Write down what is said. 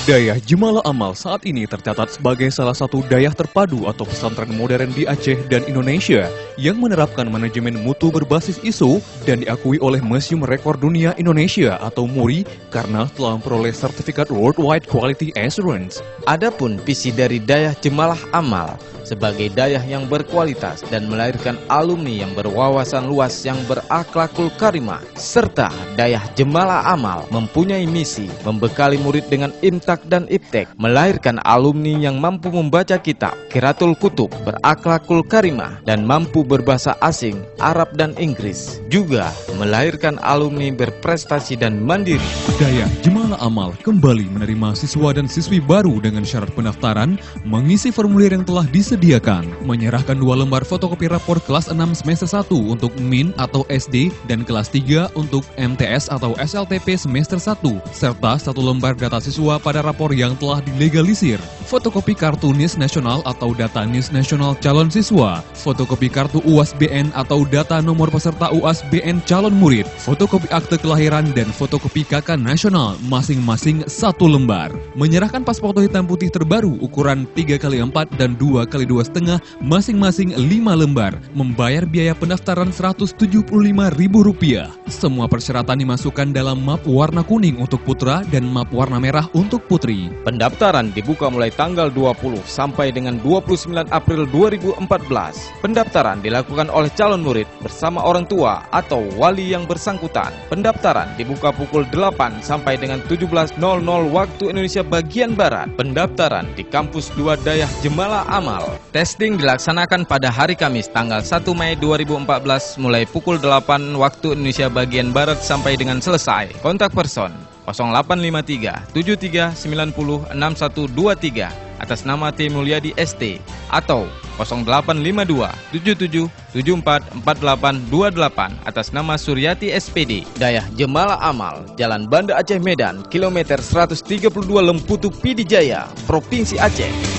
Dayah Jemala Amal saat ini tercatat sebagai salah satu dayah terpadu atau pesantren modern di Aceh dan Indonesia yang menerapkan manajemen mutu berbasis ISO dan diakui oleh Museum Rekor Dunia Indonesia atau MURI karena telah memperoleh sertifikat Worldwide Quality Assurance. Adapun visi dari Dayah Jemalah Amal sebagai dayah yang berkualitas dan melahirkan alumni yang berwawasan luas yang berakhlakul karimah, serta Dayah Jemalah Amal mempunyai misi membekali murid dengan imtak dan iptek, melahirkan alumni yang mampu membaca kitab Qiraatul Kutub, berakhlakul karimah, dan mampu berbahasa asing, Arab dan Inggris. Juga melahirkan alumni berprestasi dan mandiri. Dayah Jemala Amal kembali menerima siswa dan siswi baru dengan syarat pendaftaran, mengisi formulir yang telah disediakan, menyerahkan 2 lembar fotokopi rapor kelas 6 semester 1 untuk MIN atau SD dan kelas 3 untuk MTS atau SLTP semester 1, serta 1 lembar data siswa pada rapor yang telah dilegalisir, fotokopi kartu NIS Nasional atau data NIS Nasional calon siswa, fotokopi kartu UAS BN atau data nomor peserta UAS BN calon murid, fotokopi akte kelahiran dan fotokopi KK nasional masing-masing 1 lembar. Menyerahkan pas foto hitam putih terbaru ukuran 3x4 dan 2x2,5 masing-masing 5 lembar. Membayar biaya pendaftaran Rp175.000. Semua persyaratan dimasukkan dalam map warna kuning untuk putra dan map warna merah untuk putri. Pendaftaran dibuka mulai tanggal 20 sampai dengan 29 April 2014. Pendaftaran dilakukan oleh calon murid bersama orang tua atau wali yang bersangkutan. Pendaftaran dibuka pukul 8 sampai dengan 17.00 waktu Indonesia bagian Barat. Pendaftaran di Kampus 2 Dayah Jemalah Amal. Testing dilaksanakan pada hari Kamis tanggal 1 Mei 2014 mulai pukul 8 waktu Indonesia bagian Barat sampai dengan selesai. Kontak person 0853 73 90 6123 atas nama T. Mulyadi ST atau 0852 77 74 4828 atas nama Suryati SPD. Dayah Jemalah Amal, Jalan Banda Aceh Medan, kilometer 132 Lemputu Pidijaya, Provinsi Aceh.